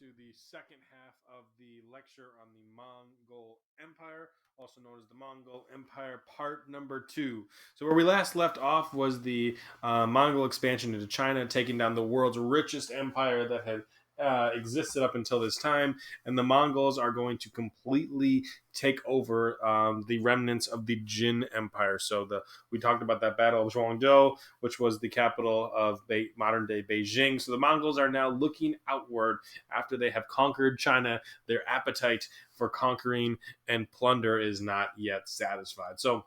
to the second half of the lecture on the Mongol Empire, also known as the Mongol Empire, part number 2. So, where we last left off was the Mongol expansion into China, taking down the world's richest empire that had existed up until this time, and the Mongols are going to completely take over the remnants of the Jin Empire. So we talked about that battle of Zhuangzhou, which was the capital of modern day Beijing. So the Mongols are now looking outward after they have conquered China. Their appetite for conquering and plunder is not yet satisfied. So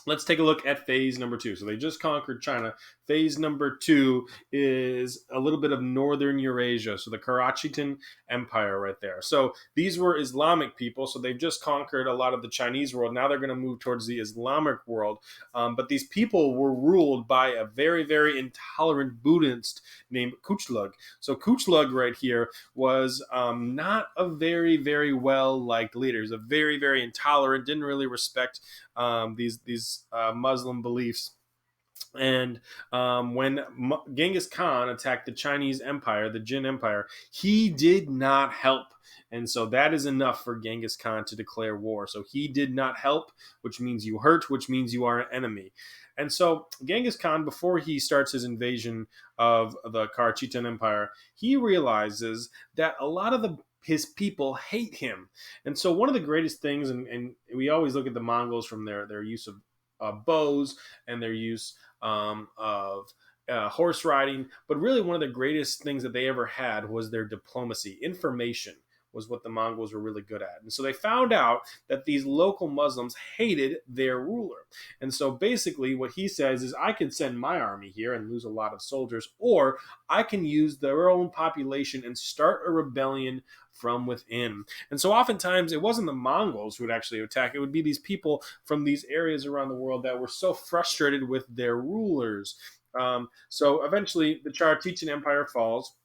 let's take a look at phase number 2. So they just conquered China. Phase number 2 is a little bit of northern Eurasia. So the Karachitan Empire right there. So these were Islamic people. So they've just conquered a lot of the Chinese world. Now they're going to move towards the Islamic world. But these people were ruled by a very, very intolerant Buddhist named Kuchlug. So Kuchlug right here was not a very, very well-liked leader. He's a very, very intolerant, didn't really respect these Muslim beliefs. And when Genghis Khan attacked the Chinese Empire, the Jin Empire, he did not help. And so that is enough for Genghis Khan to declare war. So he did not help, which means you hurt, which means you are an enemy. And so Genghis Khan, before he starts his invasion of the Karachitan Empire, he realizes that a lot of his people hate him. And so one of the greatest things, and we always look at the Mongols from their use of bows and their use of horse riding, but really one of the greatest things that they ever had was their diplomacy. Information was what the Mongols were really good at. And so they found out that these local Muslims hated their ruler. And so basically what he says is, I can send my army here and lose a lot of soldiers, or I can use their own population and start a rebellion from within. And so oftentimes it wasn't the Mongols who would actually attack. It would be these people from these areas around the world that were so frustrated with their rulers. So eventually the Karachitan Empire falls.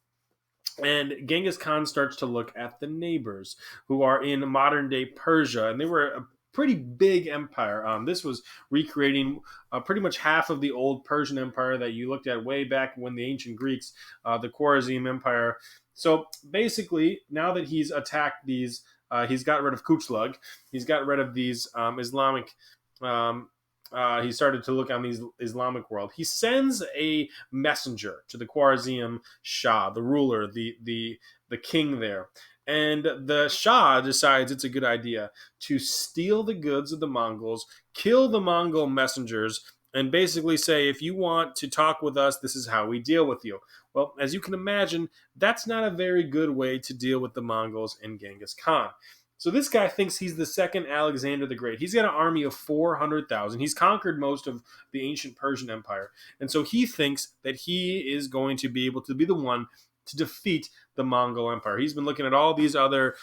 And Genghis Khan starts to look at the neighbors who are in modern day Persia. And they were a pretty big empire. This was recreating pretty much half of the old Persian Empire that you looked at way back when the ancient Greeks, the Khwarezm Empire. So basically, now that he's attacked these, he's got rid of Kuchlug, he's got rid of these Islamic. He started to look on the Islamic world. He sends a messenger to the Khwarezm Shah, the ruler, the king there. And the Shah decides it's a good idea to steal the goods of the Mongols, kill the Mongol messengers, and basically say, if you want to talk with us, this is how we deal with you. Well, as you can imagine, that's not a very good way to deal with the Mongols and Genghis Khan. So this guy thinks he's the second Alexander the Great. He's got an army of 400,000. He's conquered most of the ancient Persian Empire. And so he thinks that he is going to be able to be the one to defeat the Mongol Empire. He's been looking at all these other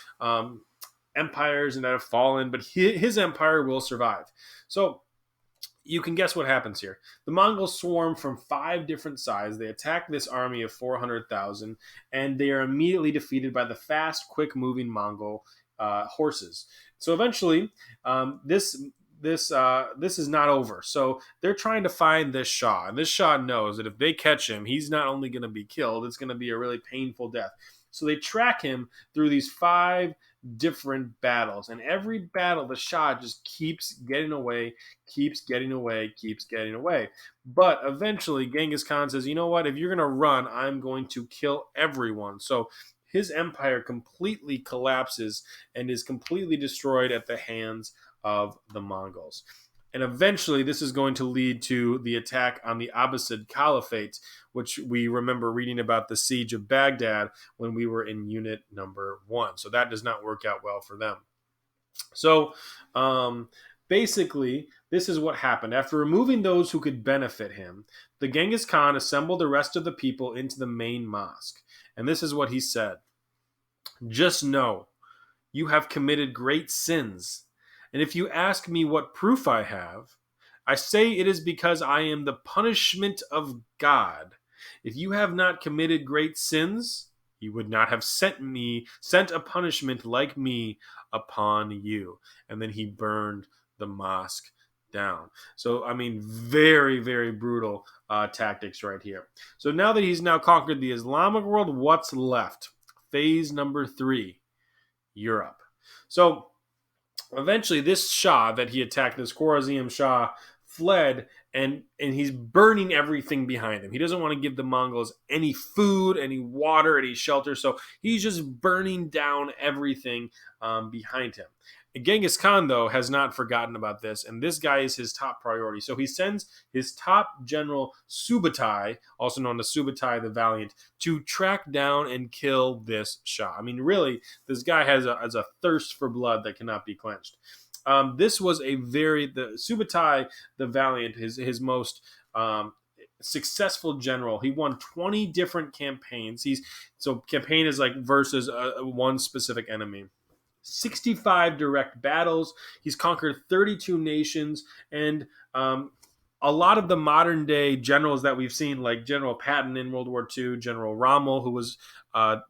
empires and that have fallen, but his empire will survive. So you can guess what happens here. The Mongols swarm from 5 different sides. They attack this army of 400,000, and they are immediately defeated by the fast, quick-moving Mongol horses. So eventually, this is not over. So they're trying to find this Shah, and this Shah knows that if they catch him, he's not only going to be killed; it's going to be a really painful death. So they track him through these 5 different battles, and every battle, the Shah just keeps getting away, keeps getting away, keeps getting away. But eventually, Genghis Khan says, "You know what? If you're going to run, I'm going to kill everyone." So his empire completely collapses and is completely destroyed at the hands of the Mongols. And eventually, this is going to lead to the attack on the Abbasid Caliphate, which we remember reading about the siege of Baghdad when we were in unit number 1. So that does not work out well for them. So basically, this is what happened. After removing those who could benefit him, the Genghis Khan assembled the rest of the people into the main mosque. And this is what he said. Just know, you have committed great sins. And if you ask me what proof I have, I say it is because I am the punishment of God. If you have not committed great sins, you would not have sent a punishment like me upon you. And then he burned the mosque down. So, I mean, very, very brutal tactics right here. So now that he's now conquered the Islamic world, what's left? phase number 3, Europe. So eventually this Shah that he attacked, this Khwarazm Shah, fled, and he's burning everything behind him. He doesn't want to give the Mongols any food, any water, any shelter, so he's just burning down everything behind him. And Genghis Khan, though, has not forgotten about this, and this guy is his top priority. So he sends his top general Subutai, also known as Subutai the Valiant, to track down and kill this Shah. I mean, really, this guy has a thirst for blood that cannot be quenched. This was the Subutai the Valiant, his most successful general. He won 20 different campaigns. So campaign is like versus one specific enemy. 65 direct battles. He's conquered 32 nations, and a lot of the modern day generals that we've seen, like General Patton in World War II, General Rommel, who was a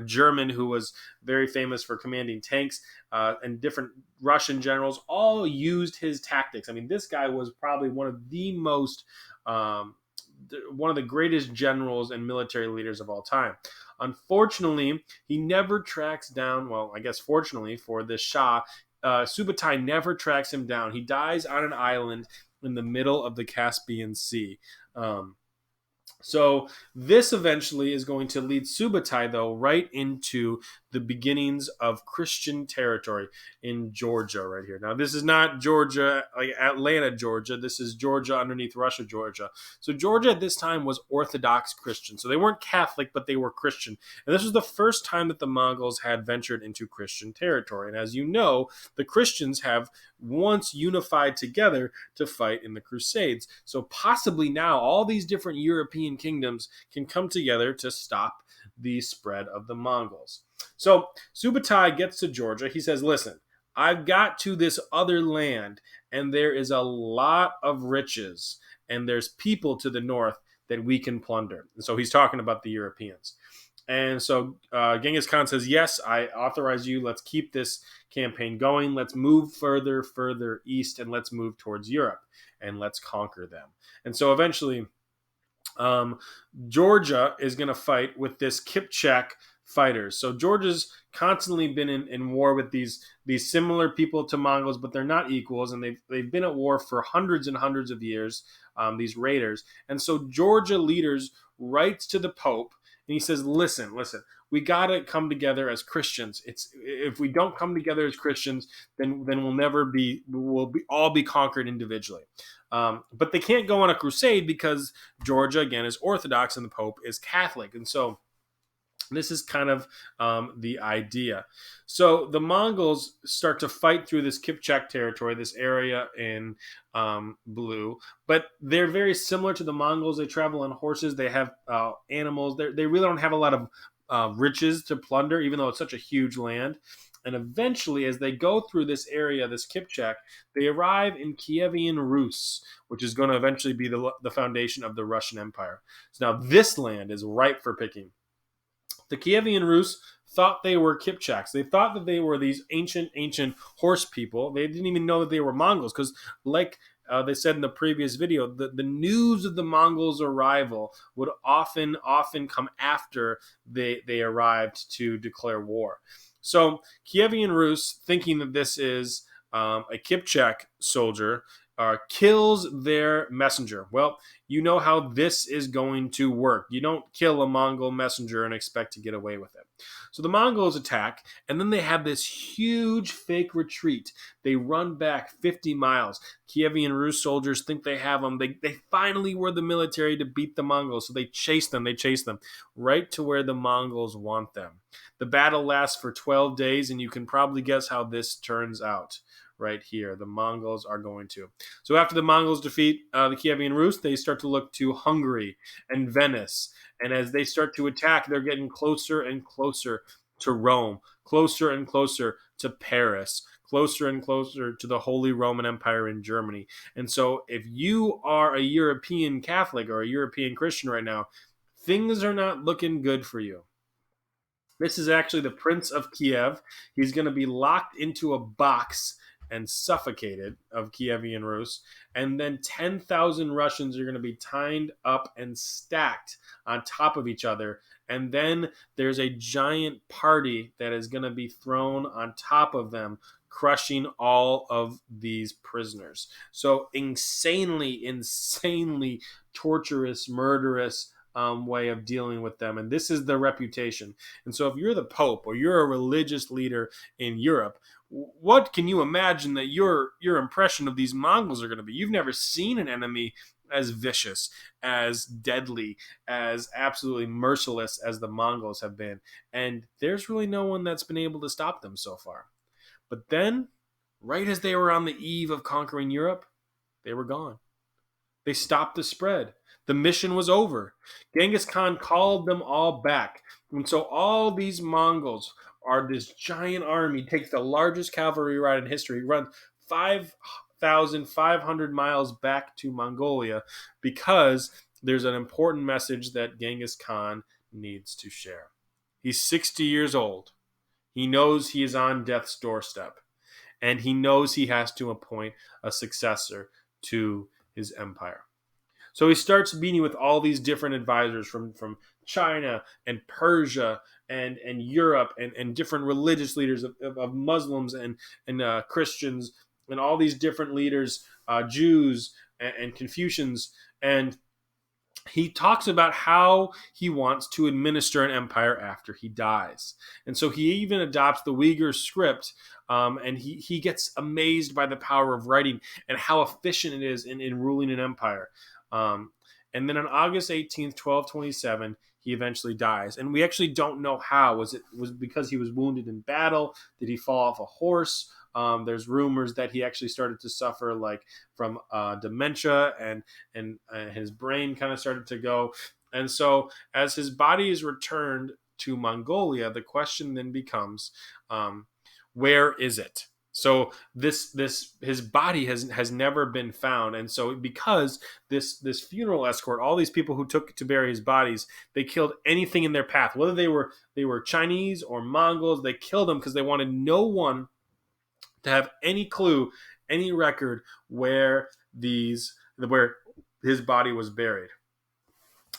German who was very famous for commanding tanks, and different Russian generals, all used his tactics. I mean, this guy was probably one of the greatest generals and military leaders of all time. Unfortunately, he never tracks down, well, I guess fortunately for this Shah, Subutai never tracks him down. He dies on an island in the middle of the Caspian Sea. So this eventually is going to lead Subutai, though, right into the beginnings of Christian territory in Georgia right here. Now, this is not Georgia, like Atlanta, Georgia. This is Georgia underneath Russia, Georgia. So Georgia at this time was Orthodox Christian. So they weren't Catholic, but they were Christian. And this was the first time that the Mongols had ventured into Christian territory. And as you know, the Christians have once unified together to fight in the Crusades. So possibly now all these different European kingdoms can come together to stop the spread of the Mongols. So Subutai gets to Georgia. He says, listen, I've got to this other land, and there is a lot of riches, and there's people to the north that we can plunder. And so he's talking about the Europeans. And so Genghis Khan says, yes, I authorize you. Let's keep this campaign going. Let's move further east, and let's move towards Europe, and let's conquer them. And so eventually Georgia is going to fight with this Kipchak fighters. So Georgia's constantly been in war with these similar people to Mongols, but they're not equals, and they've been at war for hundreds and hundreds of years, these raiders. And so Georgia leaders writes to the Pope, and he says, listen, we got to come together as Christians. If we don't come together as Christians, then we'll all be conquered individually. But they can't go on a crusade because Georgia, again, is Orthodox and the Pope is Catholic. And so this is kind of the idea. So the Mongols start to fight through this Kipchak territory, this area in blue, but they're very similar to the Mongols. They travel on horses. They have animals. They really don't have a lot of riches to plunder, even though it's such a huge land. And eventually, as they go through this area, this Kipchak, they arrive in Kievan Rus, which is going to eventually be the foundation of the Russian Empire. So now this land is ripe for picking. The Kievan Rus thought they were Kipchaks. They thought that they were these ancient horse people. They didn't even know that they were Mongols because, like they said in the previous video, the news of the Mongols' arrival would often come after they arrived to declare war. So Kievan Rus, thinking that this is a Kipchak soldier, kills their messenger. Well, you know how this is going to work. You don't kill a Mongol messenger and expect to get away with it. So the Mongols attack, and then they have this huge fake retreat. They run back 50 miles. Kievan Rus soldiers think they have them. They finally were the military to beat the Mongols, so they chase them right to where the Mongols want them. The battle lasts for 12 days, and you can probably guess how this turns out. Right here, the Mongols are going to. So after the Mongols defeat the Kievan Rus, they start to look to Hungary and Venice. And as they start to attack, they're getting closer and closer to Rome, closer and closer to Paris, closer and closer to the Holy Roman Empire in Germany. And so if you are a European Catholic or a European Christian right now, things are not looking good for you. This is actually the Prince of Kiev. He's going to be locked into a box and suffocated of Kievan Rus. And then 10,000 Russians are going to be tied up and stacked on top of each other. And then there's a giant party that is going to be thrown on top of them, crushing all of these prisoners. So insanely torturous, murderous way of dealing with them. And this is the reputation. And so if you're the Pope or you're a religious leader in Europe, what can you imagine that your impression of these Mongols are going to be? You've never seen an enemy as vicious, as deadly, as absolutely merciless as the Mongols have been. And there's really no one that's been able to stop them so far. But then, right as they were on the eve of conquering Europe, they were gone. They stopped the spread. The mission was over. Genghis Khan called them all back. And so all these Mongols are this giant army, takes the largest cavalry ride in history, runs 5,500 miles back to Mongolia because there's an important message that Genghis Khan needs to share. He's 60 years old. He knows he is on death's doorstep. And he knows he has to appoint a successor to his empire. So he starts meeting with all these different advisors from China and Persia and Europe and different religious leaders of Muslims and Christians and all these different leaders, Jews and Confucians. And he talks about how he wants to administer an empire after he dies. And so he even adopts the Uyghur script, and he gets amazed by the power of writing and how efficient it is in ruling an empire. And then on August 18th, 1227, he eventually dies. And we actually don't know how. Was because he was wounded in battle? Did he fall off a horse? There's rumors that he actually started to suffer from dementia and his brain kind of started to go. And so as his body is returned to Mongolia, the question then becomes, where is it? So his body has never been found, and so because this funeral escort, all these people who took to bury his bodies, they killed anything in their path, whether they were Chinese or Mongols. They killed them because they wanted no one to have any clue, any record where his body was buried.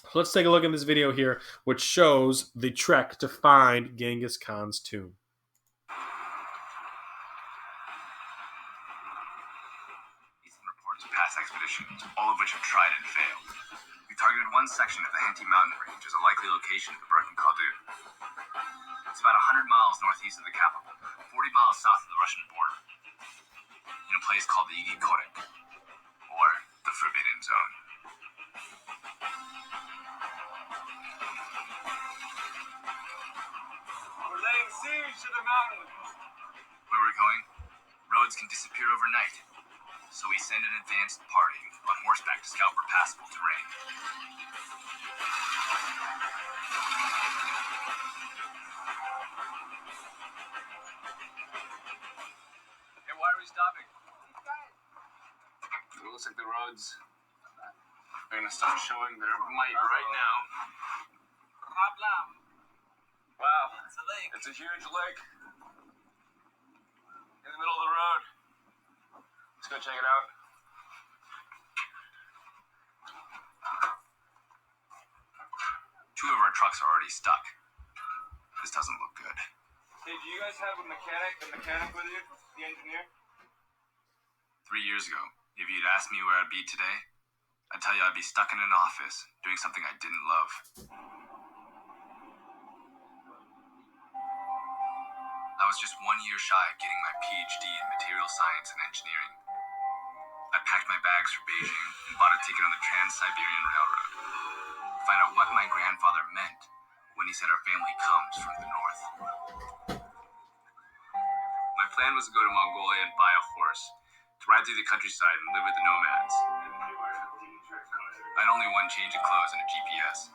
So let's take a look at this video here, which shows the trek to find Genghis Khan's tomb. Expeditions, all of which have tried and failed. We targeted one section of the Henty mountain range as a likely location of the broken Khaldun. It's about 100 miles northeast of the capital, 40 miles south of the Russian border, in a place called the Igi Korek, or the Forbidden Zone. We're laying siege to the mountain. Where we're going, roads can disappear overnight. So we send an advanced party on horseback to scout for passable terrain. Hey, why are we stopping? It looks like the roads are going to start showing their might right now. Wow, it's a lake. It's a huge lake in the middle of the road. Let's go check it out. Two of our trucks are already stuck. This doesn't look good. Hey, do you guys have a mechanic with you? The engineer? 3 years ago, if you'd asked me where I'd be today, I'd tell you I'd be stuck in an office doing something I didn't love. I was just 1 year shy of getting my PhD in material science and engineering. I packed my bags for Beijing and bought a ticket on the Trans-Siberian Railroad to find out what my grandfather meant when he said our family comes from the north. My plan was to go to Mongolia and buy a horse, to ride through the countryside and live with the nomads. I had only one change of clothes and a GPS.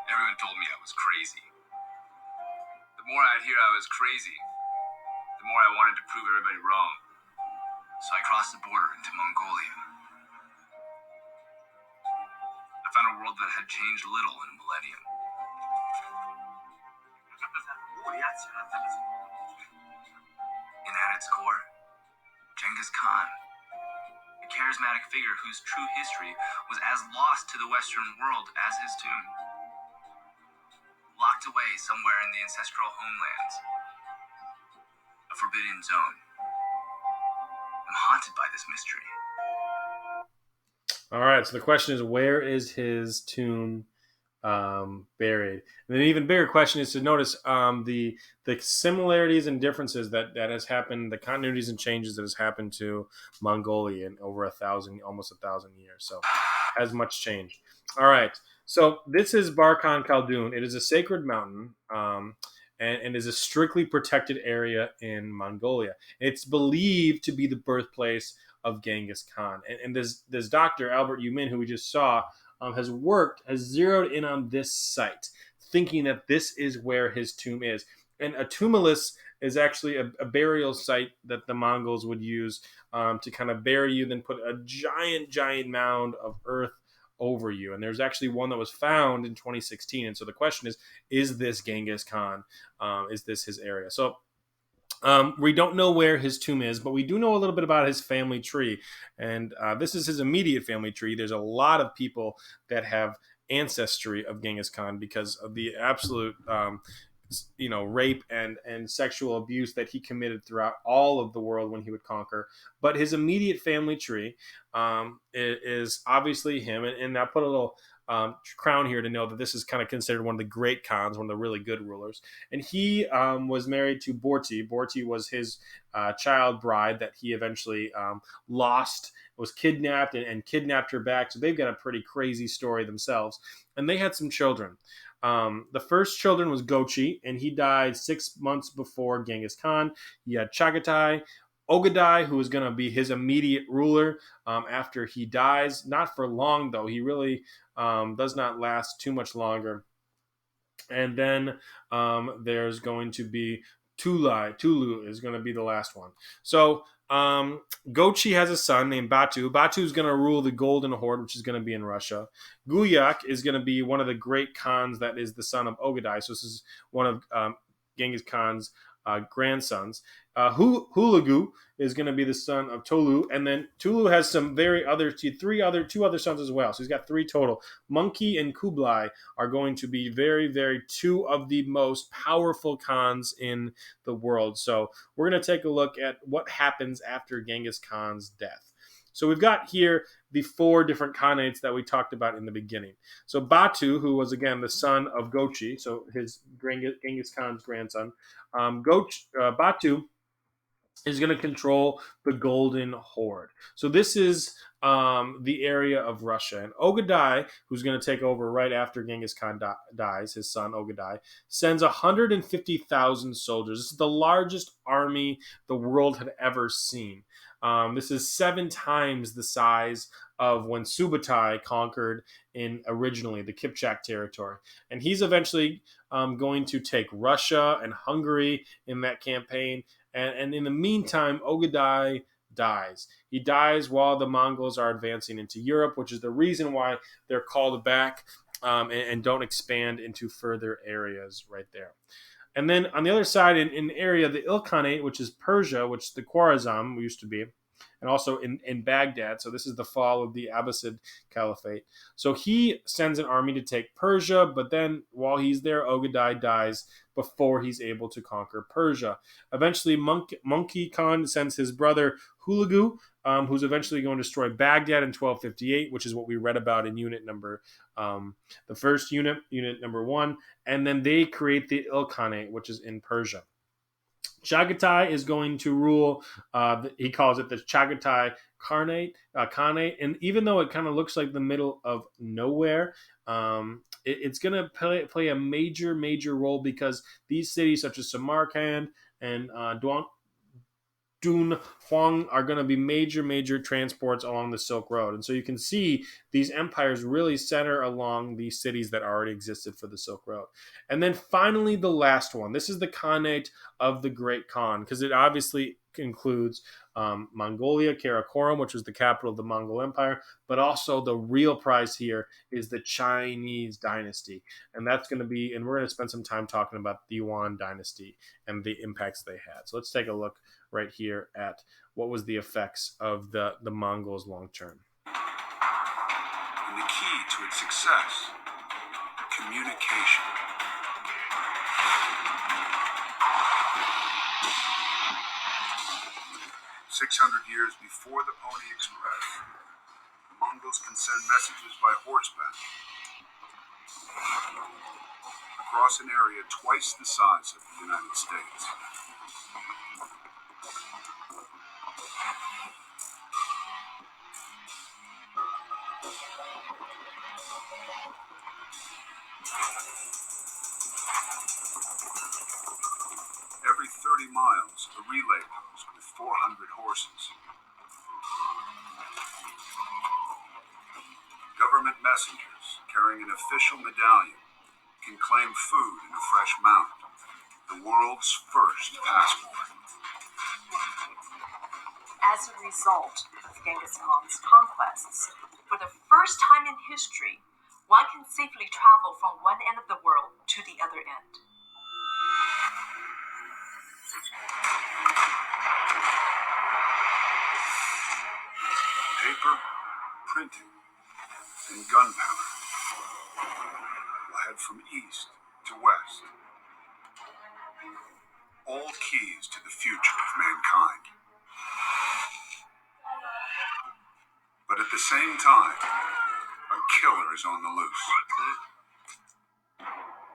Everyone told me I was crazy. The more I'd hear I was crazy, the more I wanted to prove everybody wrong. So I crossed the border into Mongolia. I found a world that had changed little in a millennium. And at its core, Genghis Khan, a charismatic figure whose true history was as lost to the Western world as his tomb. Locked away somewhere in the ancestral homelands, a forbidden zone. I'm haunted by this mystery. All right. So the question is, where is his tomb buried? And an even bigger question is to notice the similarities and differences that has happened, the continuities and changes that has happened to Mongolia in over almost 1,000 years. So has much changed. All right. So this is Barkhan Khaldun. It is a sacred mountain. And is a strictly protected area in Mongolia. It's believed to be the birthplace of Genghis Khan. And this Dr. Albert Yumin, who we just saw, has zeroed in on this site, thinking that this is where his tomb is. And a tumulus is actually a burial site that the Mongols would use to kind of bury you, then put a giant mound of earth over you. And there's actually one that was found in 2016. And so the question is this Genghis Khan? Is this his area? So we don't know where his tomb is, but we do know a little bit about his family tree. And this is his immediate family tree. There's a lot of people that have ancestry of Genghis Khan because of the absolute rape and sexual abuse that he committed throughout all of the world when he would conquer. But his immediate family tree is obviously him. And I put a little crown here to know that this is kind of considered one of the great Khans, one of the really good rulers. And he was married to Borti. Borti was his child bride that he eventually lost, was kidnapped and kidnapped her back. So they've got a pretty crazy story themselves. And they had some children. The first children was Gochi, and he died 6 months before Genghis Khan. He had Chagatai, Ogadai, who was going to be his immediate ruler after he dies. Not for long, though. He really does not last too much longer. And then there's going to be Tulai. Tulu is going to be the last one. So Gochi has a son named Batu. Batu is going to rule the Golden Horde, which is going to be in Russia. Guyak is going to be one of the great Khans that is the son of Ogadai. So this is one of Genghis Khan's grandsons. Hulagu is going to be the son of Tolu, and then Tulu has some two other sons as well. So he's got three total. Monkey and Kublai are going to be very two of the most powerful Khans in the world. So we're going to take a look at what happens after Genghis Khan's death. So we've got here the four different Khanates that we talked about in the beginning. So Batu, who was again the son of Gochi, so his Genghis Khan's grandson, Batu is going to control the Golden Horde. So this is the area of Russia. And Ogadai, who's going to take over right after Genghis Khan dies, his son Ogadai, sends 150,000 soldiers. This is the largest army the world had ever seen. This is 7 times the size of when Subutai conquered in originally the Kipchak territory. And he's eventually going to take Russia and Hungary in that campaign. And in the meantime, Ogadai dies. He dies while the Mongols are advancing into Europe, which is the reason why they're called back and don't expand into further areas right there. And then on the other side, in area, the Ilkhanate, which is Persia, which the Khwarazm used to be, and also in Baghdad. So this is the fall of the Abbasid Caliphate. So he sends an army to take Persia, but then while he's there, Ogadai dies before he's able to conquer Persia. Eventually, Monkey Khan sends his brother Hulagu, who's eventually going to destroy Baghdad in 1258, which is what we read about in unit number, the first unit number 1. And then they create the Ilkhanate, which is in Persia. Chagatai is going to rule. He calls it the Chagatai Khanate. And even though it kind of looks like the middle of nowhere, it's going to play a major role because these cities such as Samarkand and Dunhuang are going to be major transports along the Silk Road. And so you can see these empires really center along these cities that already existed for the Silk Road. And then finally, the last one. This is the Khanate of the Great Khan, because it obviously includes Mongolia, Karakorum, which was the capital of the Mongol Empire, but also the real prize here is the Chinese dynasty. And that's going to be, and we're going to spend some time talking about the Yuan dynasty and the impacts they had. So let's take a look right here at what was the effects of the Mongols long term. And the key to its success, communication. 600 years before the Pony Express, the Mongols can send messages by horseback across an area twice the size of the United States. Every 30 miles, a relay post with 400 horses. Government messengers carrying an official medallion can claim food in a fresh mount, the world's first passport. As a result of Genghis Khan's conquests, for the first time in history, one can safely travel from one end of the world to the other end. Paper, printing, and gunpowder will head from east to west. All keys to the future of mankind. But at the same time, a killer is on the loose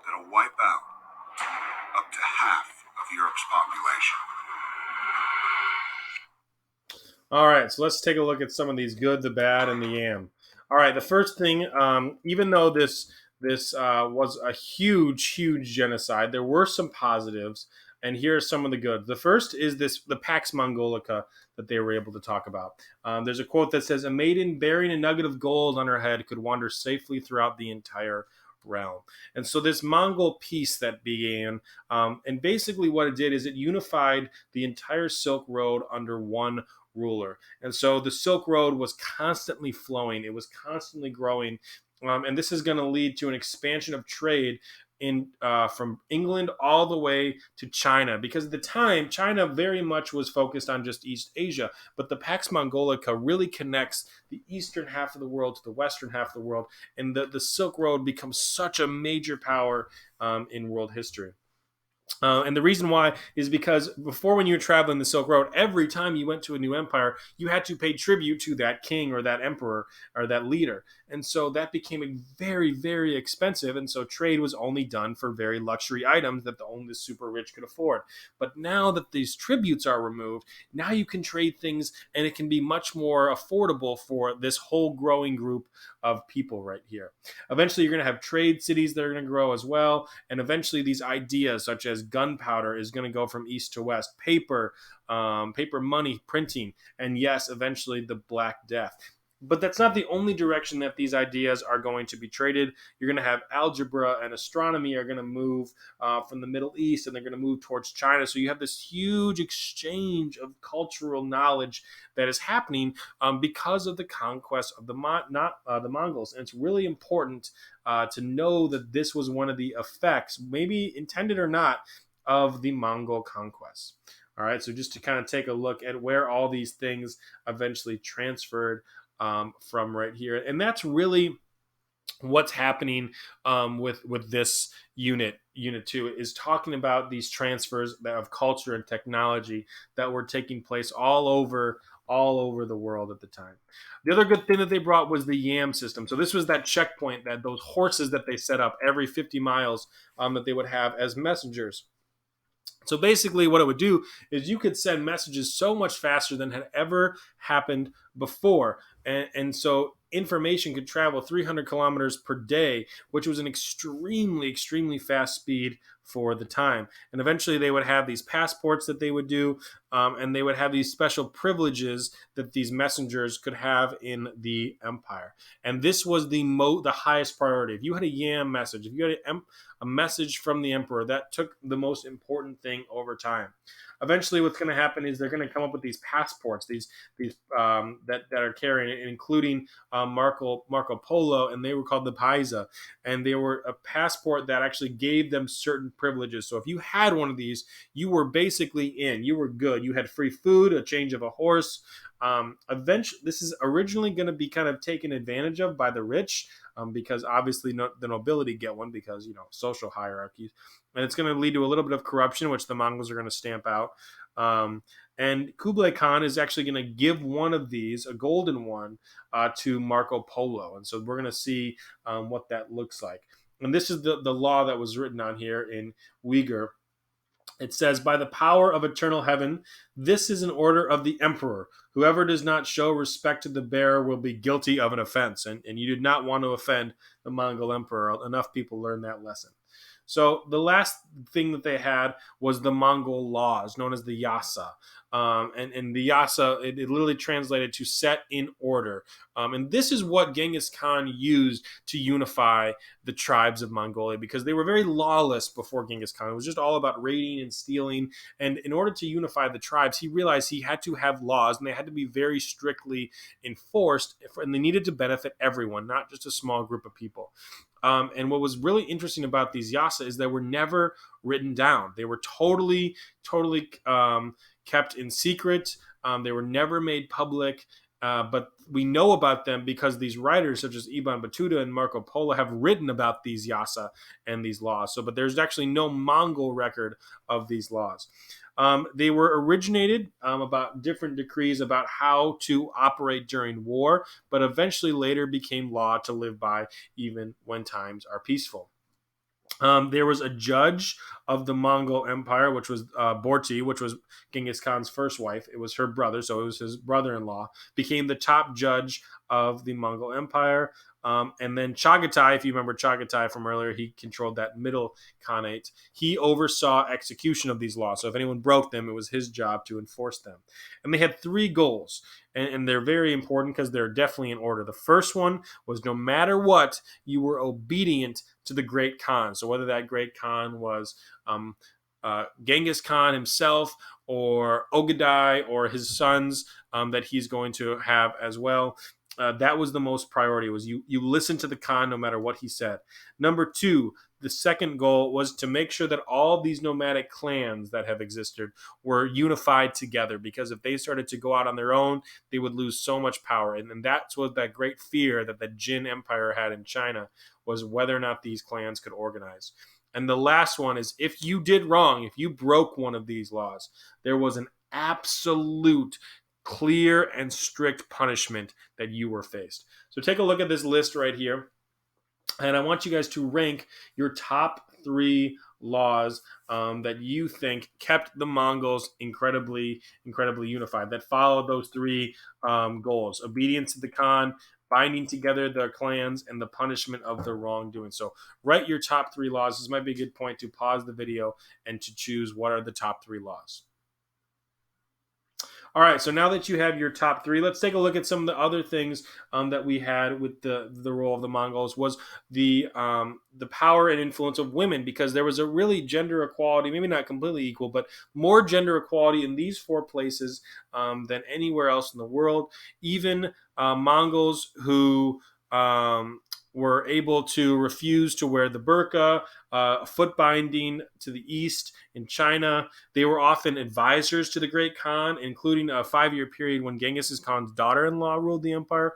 that'll wipe out up to half of Europe's population. All right, so let's take a look at some of these good, the bad, and the yam. All right, the first thing, even though this was a huge genocide, there were some positives, and here are some of the good. The first is the Pax Mongolica that they were able to talk about. There's a quote that says, "A maiden bearing a nugget of gold on her head could wander safely throughout the entire realm." And so this Mongol peace that began, and basically what it did is it unified the entire Silk Road under one ruler. And so the Silk Road was constantly flowing. It was constantly growing. And this is going to lead to an expansion of trade in from England all the way to China, because at the time China very much was focused on just East Asia, but the Pax Mongolica really connects the eastern half of the world to the western half of the world, and the Silk Road becomes such a major power in world history. And the reason why is because before, when you were traveling the Silk Road, every time you went to a new empire, you had to pay tribute to that king or that emperor or that leader. And so that became very, very expensive. And so trade was only done for very luxury items that only the super rich could afford. But now that these tributes are removed, now you can trade things, and it can be much more affordable for this whole growing group of people right here. Eventually, you're going to have trade cities that are going to grow as well. And eventually, these ideas such as gunpowder is going to go from east to west, paper money, printing, and yes, eventually the Black Death. But that's not the only direction that these ideas are going to be traded. You're going to have algebra and astronomy are going to move from the Middle East, and they're going to move towards China. So you have this huge exchange of cultural knowledge that is happening because of the conquest of the Mongols. And it's really important to know that this was one of the effects, maybe intended or not, of the Mongol conquest. All right, so just to kind of take a look at where all these things eventually transferred from right here. And that's really what's happening with this unit 2 is talking about these transfers of culture and technology that were taking place all over the world at the time. The other good thing that they brought was the yam system. So this was that checkpoint, that those horses that they set up every 50 miles that they would have as messengers. So basically what it would do is you could send messages so much faster than had ever happened before. And so information could travel 300 kilometers per day, which was an extremely fast speed for the time. And eventually they would have these passports that they would do, and they would have these special privileges that these messengers could have in the empire. And this was the highest priority. If you had a Yam message, if you had a message from the emperor, that took the most important thing over time. Eventually, what's going to happen is they're going to come up with these passports, these that are carrying it, including Marco Polo, and they were called the Paisa, and they were a passport that actually gave them certain privileges. So if you had one of these, you were basically in. You were good. You had free food, a change of a horse. Eventually, this is originally going to be kind of taken advantage of by the rich, because obviously the nobility get one because social hierarchies, and it's going to lead to a little bit of corruption, which the Mongols are going to stamp out. And Kublai Khan is actually going to give one of these, a golden one, to Marco Polo, and so we're going to see what that looks like. And this is the law that was written on here in Uyghur. It says, by the power of eternal heaven, this is an order of the emperor. Whoever does not show respect to the bearer will be guilty of an offense. And you did not want to offend the Mongol emperor. Enough people learned that lesson. So the last thing that they had was the Mongol laws, known as the Yasa. And the Yasa, it literally translated to set in order. And this is what Genghis Khan used to unify the tribes of Mongolia, because they were very lawless before Genghis Khan. It was just all about raiding and stealing. And in order to unify the tribes, he realized he had to have laws, and they had to be very strictly enforced, and they needed to benefit everyone, not just a small group of people. And what was really interesting about these Yasa is they were never written down. They were totally kept in secret. They were never made public. But we know about them because these writers, such as Ibn Battuta and Marco Polo, have written about these Yasa and these laws. But there's actually no Mongol record of these laws. They were originated about different decrees about how to operate during war, but eventually later became law to live by even when times are peaceful. There was a judge of the Mongol Empire, which was Borti, which was Genghis Khan's first wife. It was her brother, so it was his brother-in-law, became the top judge of the Mongol Empire. And then Chagatai, if you remember Chagatai from earlier, he controlled that middle Khanate. He oversaw execution of these laws. So if anyone broke them, it was his job to enforce them. And they had three goals, and they're very important because they're definitely in order. The first one was no matter what, you were obedient to the great Khan. So whether that great Khan was Genghis Khan himself or Ogadai or his sons that he's going to have as well, that was the most priority, was you listen to the Khan no matter what he said. Number two, the second goal was to make sure that all these nomadic clans that have existed were unified together, because if they started to go out on their own, they would lose so much power. And that's what that great fear that the Jin Empire had in China, was whether or not these clans could organize. And the last one is, if you did wrong, if you broke one of these laws, there was an absolute clear and strict punishment that you were faced. So take a look at this list right here. And I want you guys to rank your top three laws that you think kept the Mongols incredibly unified, that followed those three goals: obedience to the Khan, binding together their clans, and the punishment of their wrongdoing. So write your top three laws. This might be a good point to pause the video and to choose what are the top three laws. All right, so now that you have your top three, let's take a look at some of the other things that we had with the role of the Mongols. Was the power and influence of women, because there was a really gender equality, maybe not completely equal, but more gender equality in these four places than anywhere else in the world. Even Mongols who were able to refuse to wear the burqa, foot binding to the east in China. They were often advisors to the Great Khan, including a 5-year period when Genghis Khan's daughter-in-law ruled the empire.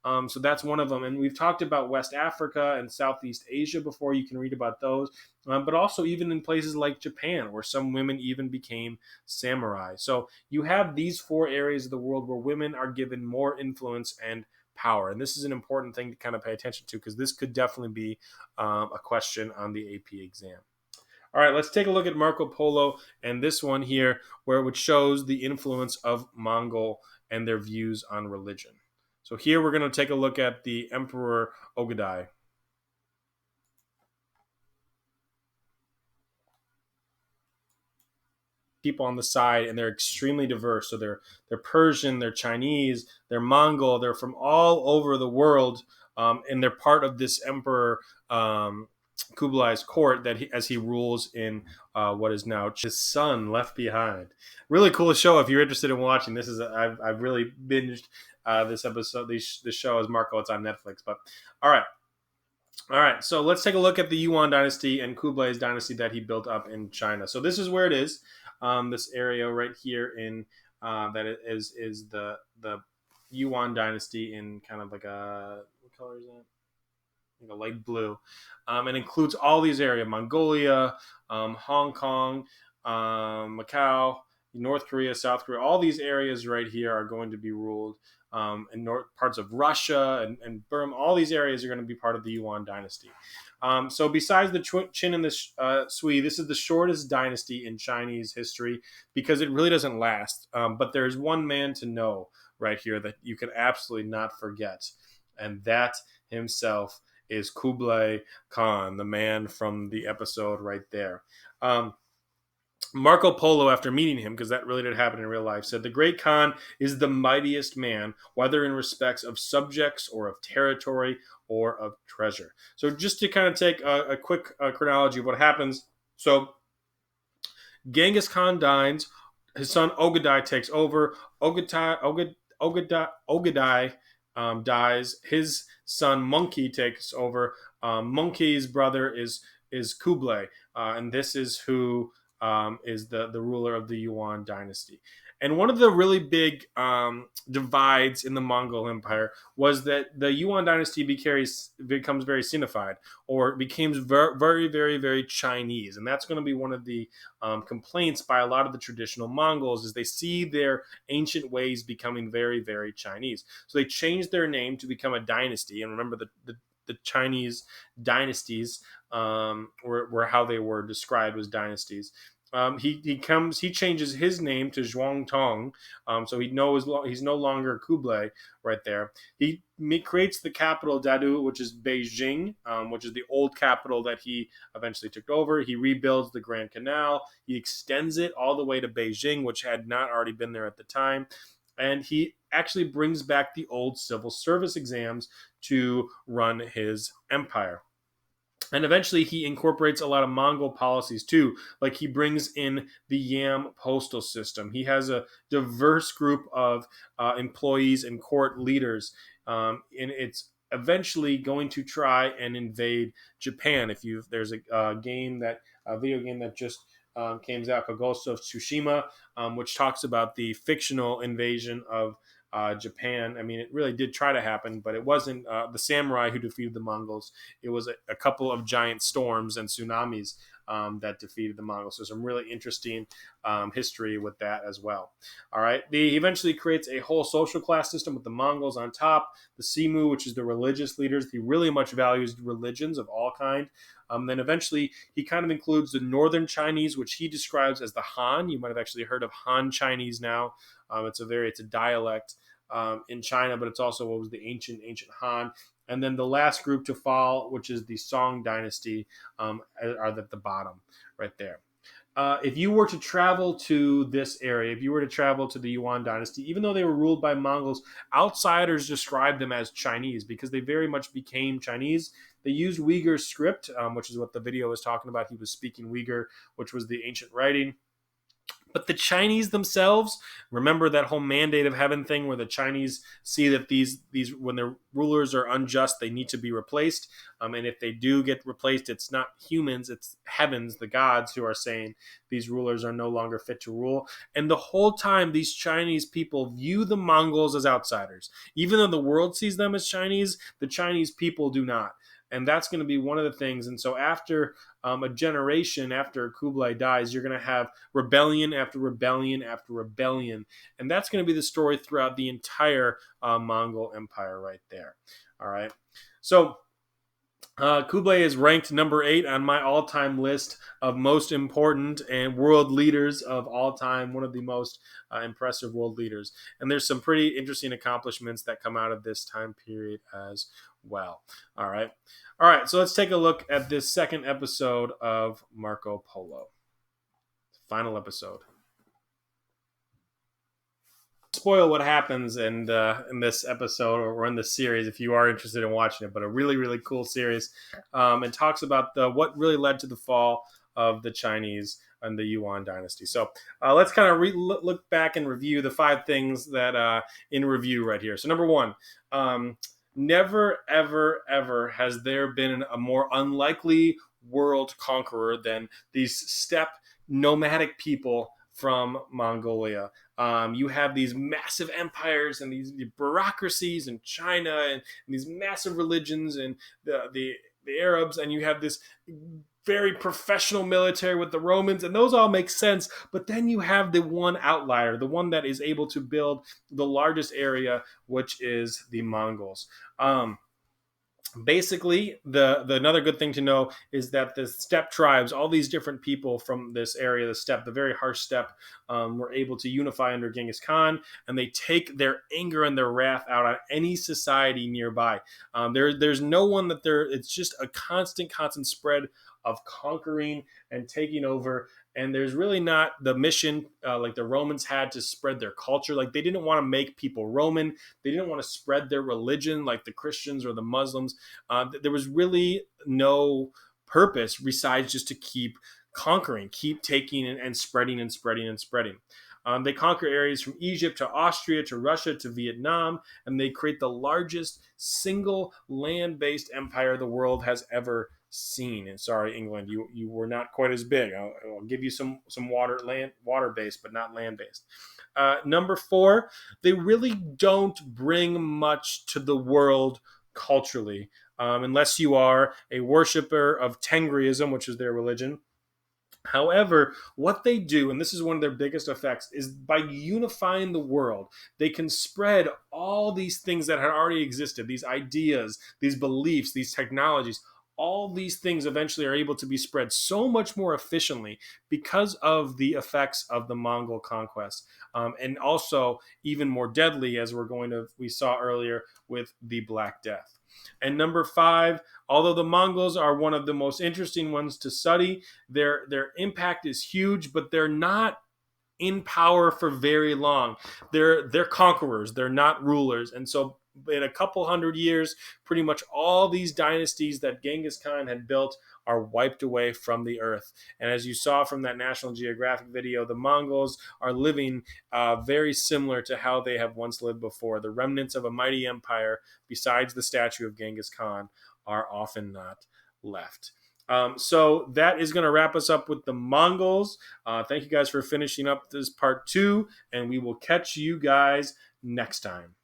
So that's one of them. And we've talked about West Africa and Southeast Asia before. You can read about those. But also even in places like Japan, where some women even became samurai. So you have these four areas of the world where women are given more influence and power. And this is an important thing to kind of pay attention to, because this could definitely be a question on the AP exam. All right, let's take a look at Marco Polo and this one here, which shows the influence of Mongol and their views on religion. So here we're going to take a look at the Emperor Ogadai. people on the side, and they're extremely diverse. So they're Persian, they're Chinese, they're Mongol, they're from all over the world, and they're part of this emperor Kublai's court as he rules in what is now his son left behind. Really cool show if you're interested in watching. This is I've really binged this episode, this show as Marco. It's on Netflix. But all right. So let's take a look at the Yuan dynasty and Kublai's dynasty that he built up in China. So this is where it is. This area right here in that is the Yuan dynasty in kind of like a, what color is that? Like a light blue. And includes all these areas: Mongolia, Hong Kong, Macau, North Korea, South Korea. All these areas right here are going to be ruled, and parts of Russia and Burma. All these areas are going to be part of the Yuan dynasty. So besides the Qin and the Sui, this is the shortest dynasty in Chinese history because it really doesn't last. But there's one man to know right here that you can absolutely not forget, and that himself is Kublai Khan, the man from the episode right there. Marco Polo, after meeting him, because that really did happen in real life, said, "The great Khan is the mightiest man, whether in respects of subjects or of territory or of treasure." So just to kind of take a quick chronology of what happens. So Genghis Khan dies. His son Ogadai takes over. Ogadai dies. His son Monkey takes over. Monkey's brother is Kublai, and this is who is the ruler of the Yuan dynasty. And one of the really big divides in the Mongol Empire was that the Yuan dynasty becomes very Sinified, or becomes very, very, very Chinese. And that's going to be one of the complaints by a lot of the traditional Mongols, is they see their ancient ways becoming very, very Chinese. So they changed their name to become a dynasty. And remember, the Chinese dynasties were how they were described, was dynasties. He changes his name to Zhuang Tong, so he's no longer Kublai right there. He creates the capital Dadu, which is Beijing, which is the old capital that he eventually took over. He rebuilds the Grand Canal. He extends it all the way to Beijing, which had not already been there at the time. And he actually brings back the old civil service exams to run his empire. And eventually he incorporates a lot of Mongol policies too. Like he brings in the Yam postal system. He has a diverse group of employees and court leaders. And it's eventually going to try and invade Japan. There's a video game that just came out, called Ghost of Tsushima, which talks about the fictional invasion of Japan. I mean, it really did try to happen, but it wasn't the samurai who defeated the Mongols. It was a couple of giant storms and tsunamis that defeated the Mongols. So some really interesting history with that as well. All right. He eventually creates a whole social class system with the Mongols on top, the Simu, which is the religious leaders. He really much values religions of all kind. Then eventually he kind of includes the northern Chinese, which he describes as the Han. You might have actually heard of Han Chinese now. It's a dialect in China, but it's also what was the ancient Han. And then the last group to fall, which is the Song dynasty, are at the bottom right there. If you were to travel to this area, if you were to travel to the Yuan dynasty, even though they were ruled by Mongols, outsiders described them as Chinese because they very much became Chinese. They used Uyghur script, which is what the video was talking about. He was speaking Uyghur, which was the ancient writing. But the Chinese themselves, remember that whole mandate of heaven thing where the Chinese see that these when their rulers are unjust, they need to be replaced. And if they do get replaced, it's not humans, it's heavens, the gods, who are saying these rulers are no longer fit to rule. And the whole time, these Chinese people view the Mongols as outsiders. Even though the world sees them as Chinese, the Chinese people do not. And that's going to be one of the things. And so after a generation after Kublai dies, you're going to have rebellion after rebellion after rebellion. And that's going to be the story throughout the entire Mongol Empire right there. All right. So Kublai is ranked number 8 on my all-time list of most important and world leaders of all time, one of the most impressive world leaders. And there's some pretty interesting accomplishments that come out of this time period as well. All right. So let's take a look at this second episode of Marco Polo. Final episode. spoil what happens in this episode or in this series if you are interested in watching it, but a really, really cool series. And talks about what really led to the fall of the Chinese and the Yuan dynasty. So let's kind of look back and review the 5 things that in review right here. So number 1, never, ever, ever has there been a more unlikely world conqueror than these steppe nomadic people from Mongolia. You have these massive empires and these bureaucracies in China and these massive religions and the Arabs, and you have this very professional military with the Romans, and those all make sense. But then you have the one outlier, the one that is able to build the largest area, which is the Mongols. Basically, the another good thing to know is that the steppe tribes, all these different people from this area, the steppe, the very harsh steppe, were able to unify under Genghis Khan, and they take their anger and their wrath out on any society nearby. There's no one that they're. It's just a constant spread of conquering and taking over. And there's really not the mission like the Romans had to spread their culture. Like they didn't want to make people Roman. They didn't want to spread their religion like the Christians or the Muslims. There was really no purpose besides just to keep conquering, keep taking and spreading and spreading and spreading. They conquer areas from Egypt to Austria to Russia to Vietnam, and they create the largest single land-based empire the world has ever seen. And sorry, England, you were not quite as big. I'll give you some water based, but not land based. Number 4, they really don't bring much to the world culturally, unless you are a worshiper of Tengriism, which is their religion. However, what they do, and this is one of their biggest effects, is by unifying the world, they can spread all these things that had already existed, these ideas, these beliefs, these technologies. All these things eventually are able to be spread so much more efficiently because of the effects of the Mongol conquest, and also even more deadly, as we saw earlier with the Black Death. And number 5, although the Mongols are one of the most interesting ones to study, their impact is huge, but they're not in power for very long. They're conquerors. They're not rulers, and so in a couple hundred years, pretty much all these dynasties that Genghis Khan had built are wiped away from the earth. And as you saw from that National Geographic video, the Mongols are living very similar to how they have once lived before. The remnants of a mighty empire, besides the statue of Genghis Khan, are often not left. So that is going to wrap us up with the Mongols. Thank you guys for finishing up this part 2, and we will catch you guys next time.